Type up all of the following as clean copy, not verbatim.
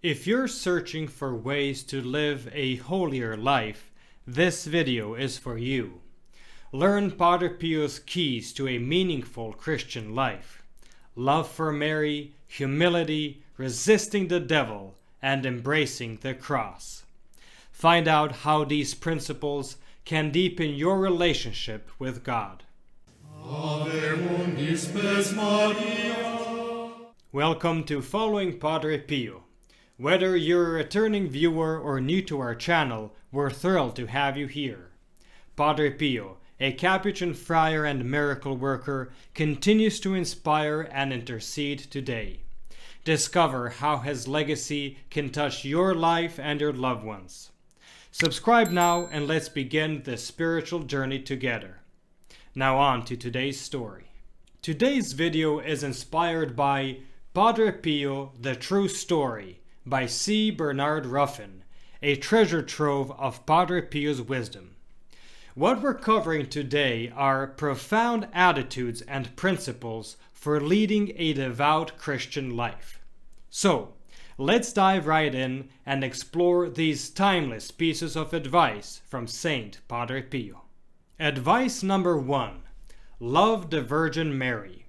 If you're searching for ways to live a holier life, this video is for you. Learn Padre Pio's keys to a meaningful Christian life: love for Mary, humility, resisting the devil, and embracing the cross. Find out how these principles can deepen your relationship with God. Ave mundi spes Maria. Welcome to Following Padre Pio. Whether you're a returning viewer or new to our channel, we're thrilled to have you here. Padre Pio, a Capuchin friar and miracle worker, continues to inspire and intercede today. Discover how his legacy can touch your life and your loved ones. Subscribe now and let's begin this spiritual journey together. Now on to today's story. Today's video is inspired by Padre Pio, The True Story by C. Bernard Ruffin, a treasure trove of Padre Pio's wisdom. What we're covering today are profound attitudes and principles for leading a devout Christian life. So, let's dive right in and explore these timeless pieces of advice from Saint Padre Pio. Advice number 1. Love the Virgin Mary.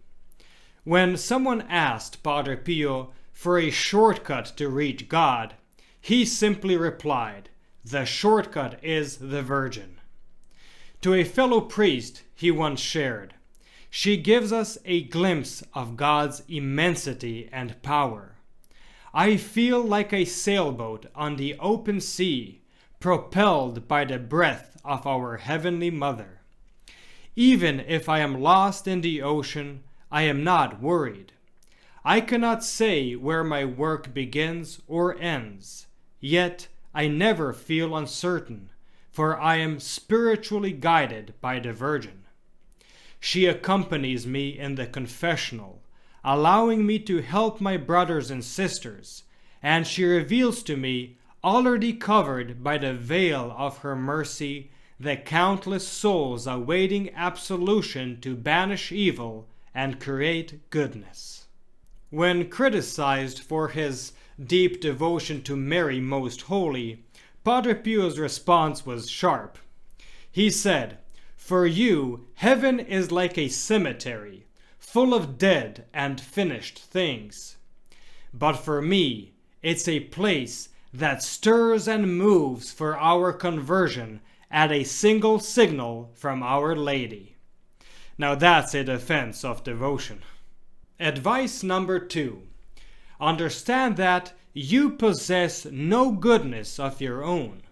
When someone asked Padre Pio for a shortcut to reach God, he simply replied, "The shortcut is the Virgin." To a fellow priest he once shared, "She gives us a glimpse of God's immensity and power. I feel like a sailboat on the open sea, propelled by the breath of our Heavenly Mother. Even if I am lost in the ocean, I am not worried. I cannot say where my work begins or ends, yet I never feel uncertain, for I am spiritually guided by the Virgin. She accompanies me in the confessional, allowing me to help my brothers and sisters, and she reveals to me, already covered by the veil of her mercy, the countless souls awaiting absolution to banish evil and create goodness." When criticized for his deep devotion to Mary Most Holy, Padre Pio's response was sharp. He said, "For you, heaven is like a cemetery, full of dead and finished things. But for me, it's a place that stirs and moves for our conversion at a single signal from Our Lady." Now that's a defense of devotion. Advice number 2. Understand that you possess no goodness of your own.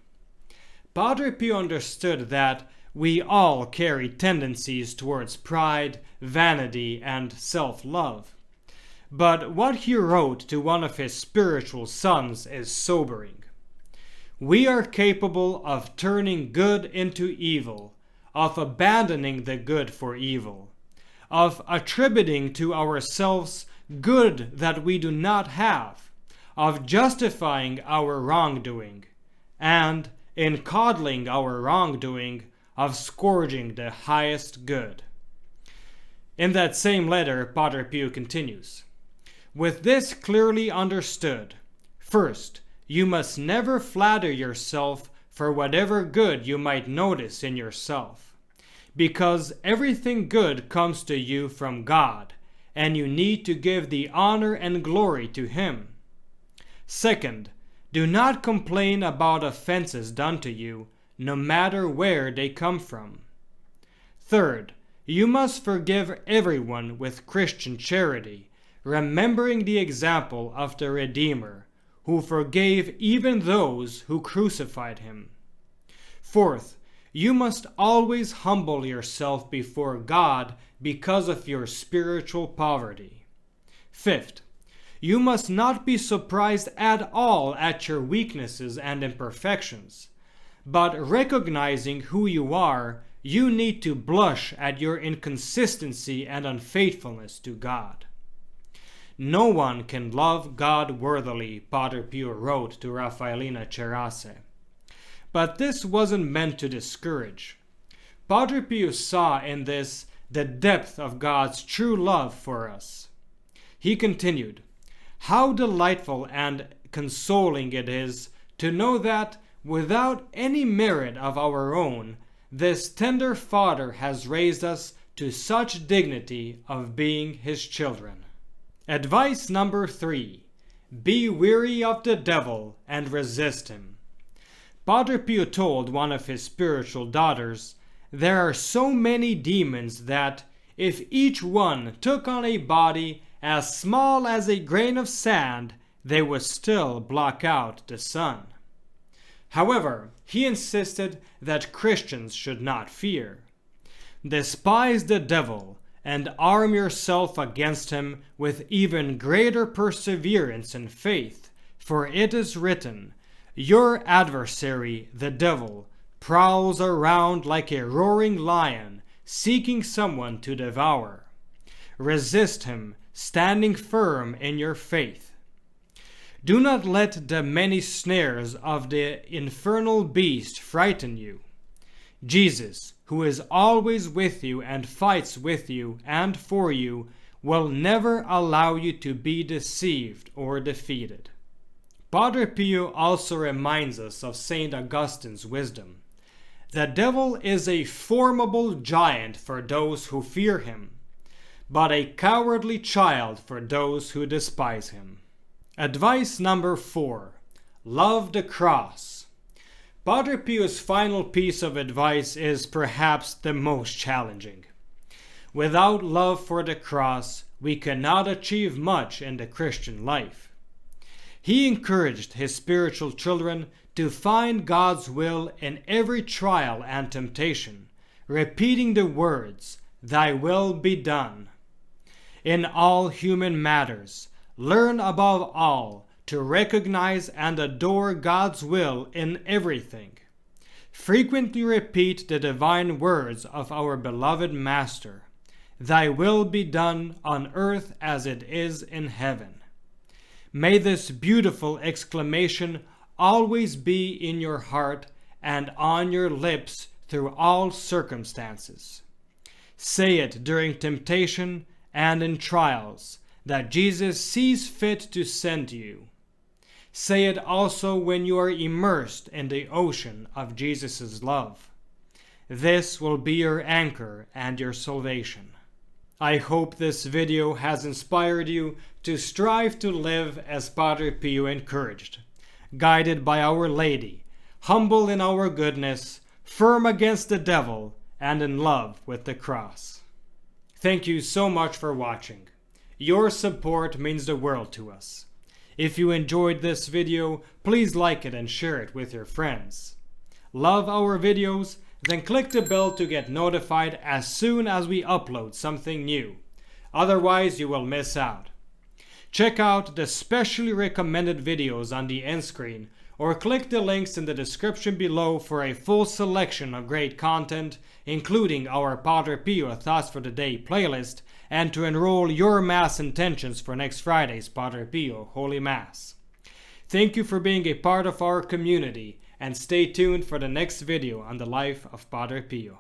Padre Pio understood that we all carry tendencies towards pride, vanity, and self-love. But what he wrote to one of his spiritual sons is sobering. We are capable of turning good into evil, of abandoning the good for evil, of attributing to ourselves good that we do not have, of justifying our wrongdoing, and, in coddling our wrongdoing, of scourging the highest good. In that same letter, Padre Pio continues, "With this clearly understood, first, you must never flatter yourself for whatever good you might notice in yourself, because everything good comes to you from God, and you need to give the honor and glory to Him. Second, do not complain about offenses done to you, no matter where they come from. Third, you must forgive everyone with Christian charity, remembering the example of the Redeemer, who forgave even those who crucified Him. Fourth, you must always humble yourself before God because of your spiritual poverty. Fifth, you must not be surprised at all at your weaknesses and imperfections, but recognizing who you are, you need to blush at your inconsistency and unfaithfulness to God. No one can love God worthily," Padre Pio wrote to Raffaellina Cerace. But this wasn't meant to discourage. Padre Pio saw in this the depth of God's true love for us. He continued, "How delightful and consoling it is to know that, without any merit of our own, this tender Father has raised us to such dignity of being his children. Advice number 3. Be weary of the devil and resist him. Padre Pio told one of his spiritual daughters, "There are so many demons that, if each one took on a body as small as a grain of sand, they would still block out the sun." However, he insisted that Christians should not fear. Despise the devil and arm yourself against him with even greater perseverance and faith, for it is written, "Your adversary, the devil, prowls around like a roaring lion, seeking someone to devour." Resist him, standing firm in your faith. Do not let the many snares of the infernal beast frighten you. Jesus, who is always with you and fights with you and for you, will never allow you to be deceived or defeated. Padre Pio also reminds us of St. Augustine's wisdom. The devil is a formidable giant for those who fear him, but a cowardly child for those who despise him. Advice number 4. Love the cross. Padre Pio's final piece of advice is perhaps the most challenging. Without love for the cross, we cannot achieve much in the Christian life. He encouraged his spiritual children to find God's will in every trial and temptation, repeating the words, "Thy will be done." In all human matters, learn above all to recognize and adore God's will in everything. Frequently repeat the divine words of our beloved Master, "Thy will be done on earth as it is in heaven." May this beautiful exclamation always be in your heart and on your lips through all circumstances. Say it during temptation and in trials that Jesus sees fit to send you. Say it also when you are immersed in the ocean of Jesus' love. This will be your anchor and your salvation. I hope this video has inspired you to strive to live as Padre Pio encouraged, guided by Our Lady, humble in our goodness, firm against the devil, and in love with the cross. Thank you so much for watching. Your support means the world to us. If you enjoyed this video, please like it and share it with your friends. Love our videos? Then click the bell to get notified as soon as we upload something new. Otherwise, you will miss out. Check out the specially recommended videos on the end screen, or click the links in the description below for a full selection of great content, including our Padre Pio Thoughts for the Day playlist, and to enroll your Mass intentions for next Friday's Padre Pio Holy Mass. Thank you for being a part of our community, and stay tuned for the next video on the life of Padre Pio.